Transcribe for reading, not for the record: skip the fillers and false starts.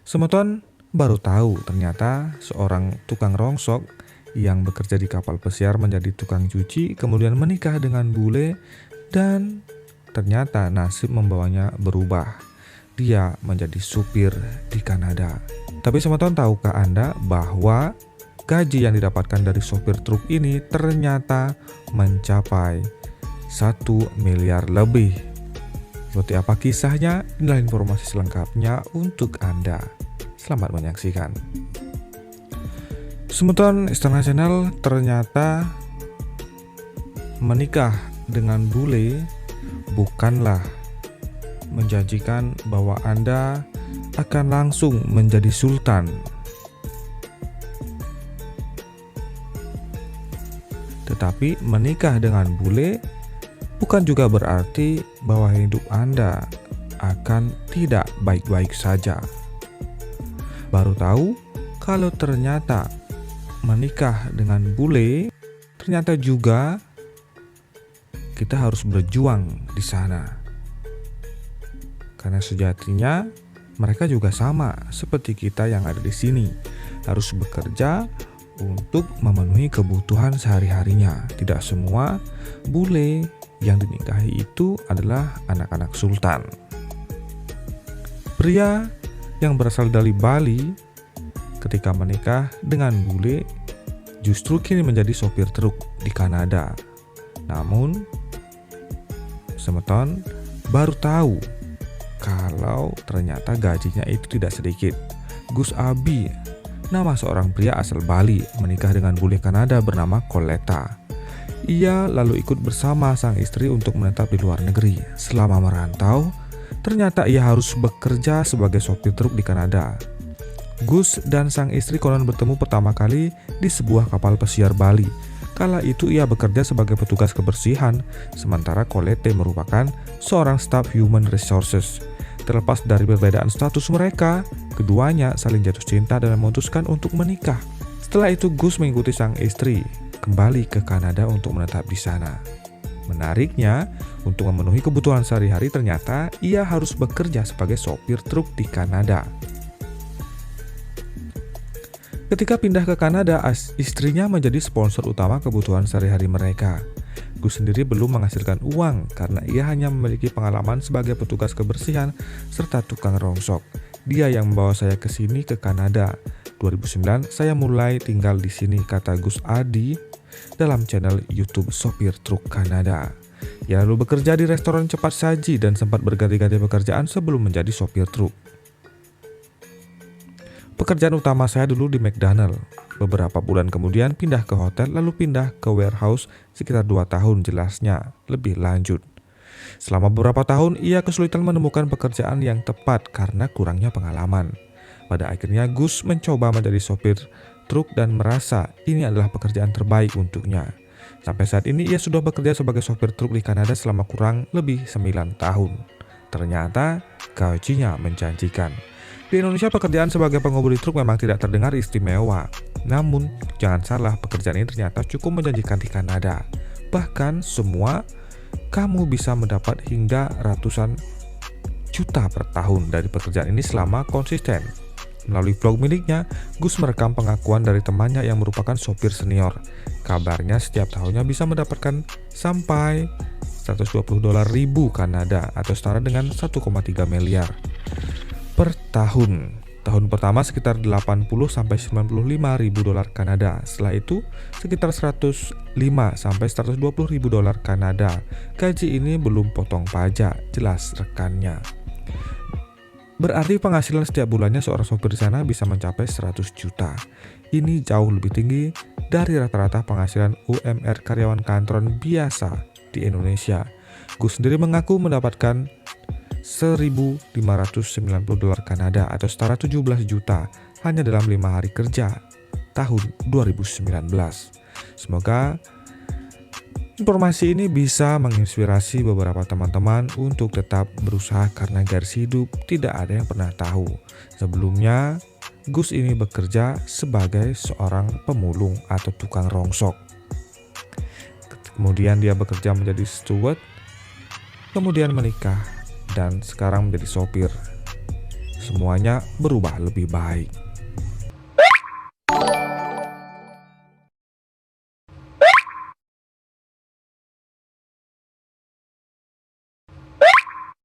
Semeton baru tahu ternyata seorang tukang rongsok yang bekerja di kapal pesiar menjadi tukang cuci, kemudian menikah dengan bule, dan ternyata nasib membawanya berubah. Dia menjadi supir di Kanada. Tapi Semeton tahukah Anda bahwa gaji yang didapatkan dari sopir truk ini ternyata mencapai 1 miliar lebih. Seperti apa kisahnya? Inilah informasi selengkapnya untuk Anda. Selamat menyaksikan. Semeton International ternyata menikah dengan bule bukanlah menjanjikan bahwa Anda akan langsung menjadi sultan. Tetapi menikah dengan bule bukan juga berarti bahwa hidup Anda akan tidak baik-baik saja. Baru tahu kalau ternyata menikah dengan bule, ternyata juga kita harus berjuang di sana. Karena sejatinya mereka juga sama seperti kita yang ada di sini, harus bekerja untuk memenuhi kebutuhan sehari-harinya. Tidak semua bule yang dinikahi itu adalah anak-anak sultan. Pria yang berasal dari Bali ketika menikah dengan bule justru kini menjadi sopir truk di Kanada. Namun Semeton baru tahu kalau ternyata gajinya itu tidak sedikit. Gus Abi, nama seorang pria asal Bali, menikah dengan bule Kanada bernama Coletta. Ia lalu ikut bersama sang istri untuk menetap di luar negeri. Selama merantau, ternyata ia harus bekerja sebagai sopir truk di Kanada. Gus dan sang istri konon bertemu pertama kali di sebuah kapal pesiar Bali. Kala itu ia bekerja sebagai petugas kebersihan, sementara Colette merupakan seorang staf human resources. Terlepas dari perbedaan status mereka, keduanya saling jatuh cinta dan memutuskan untuk menikah. Setelah itu Gus mengikuti sang istri kembali ke Kanada untuk menetap di sana. Menariknya, untuk memenuhi kebutuhan sehari-hari ternyata ia harus bekerja sebagai sopir truk di Kanada. Ketika pindah ke Kanada, istrinya menjadi sponsor utama kebutuhan sehari-hari mereka. Gus sendiri belum menghasilkan uang karena ia hanya memiliki pengalaman sebagai petugas kebersihan serta tukang rongsok. Dia yang membawa saya ke sini ke Kanada. 2009 saya mulai tinggal di sini, kata Gus Adi dalam channel YouTube Sopir Truk Kanada. Ia lalu bekerja di restoran cepat saji dan sempat berganti-ganti pekerjaan sebelum menjadi sopir truk. Pekerjaan utama saya dulu di McDonald. Beberapa bulan kemudian pindah ke hotel, lalu pindah ke warehouse sekitar 2 tahun, jelasnya lebih lanjut. Selama beberapa tahun ia kesulitan menemukan pekerjaan yang tepat karena kurangnya pengalaman. Pada akhirnya Gus mencoba menjadi sopir truk dan merasa ini adalah pekerjaan terbaik untuknya. Sampai saat ini ia sudah bekerja sebagai sopir truk di Kanada selama kurang lebih 9 tahun. Ternyata gajinya menjanjikan. Di Indonesia pekerjaan sebagai pengemudi truk memang tidak terdengar istimewa. Namun jangan salah, pekerjaan ini ternyata cukup menjanjikan di Kanada. Bahkan kamu bisa mendapat hingga ratusan juta per tahun dari pekerjaan ini selama konsisten. Melalui vlog miliknya, Gus merekam pengakuan dari temannya yang merupakan sopir senior. Kabarnya setiap tahunnya bisa mendapatkan sampai $120.000 Kanada atau setara dengan 1,3 miliar per tahun. Tahun pertama sekitar 80 sampai 95 ribu dolar Kanada. Setelah itu sekitar 105 sampai 120 ribu dolar Kanada. Gaji ini belum potong pajak, jelas rekannya. Berarti penghasilan setiap bulannya seorang sopir di sana bisa mencapai 100 juta. Ini jauh lebih tinggi dari rata-rata penghasilan UMR karyawan kantoran biasa di Indonesia. Gus sendiri mengaku mendapatkan $1.590 Kanada atau setara 17 juta hanya dalam 5 hari kerja tahun 2019. Semoga informasi ini bisa menginspirasi beberapa teman-teman untuk tetap berusaha karena garis hidup tidak ada yang pernah tahu. Sebelumnya, Gus ini bekerja sebagai seorang pemulung atau tukang rongsok. Kemudian dia bekerja menjadi steward, kemudian menikah, dan sekarang menjadi sopir. semuanya berubah lebih baik.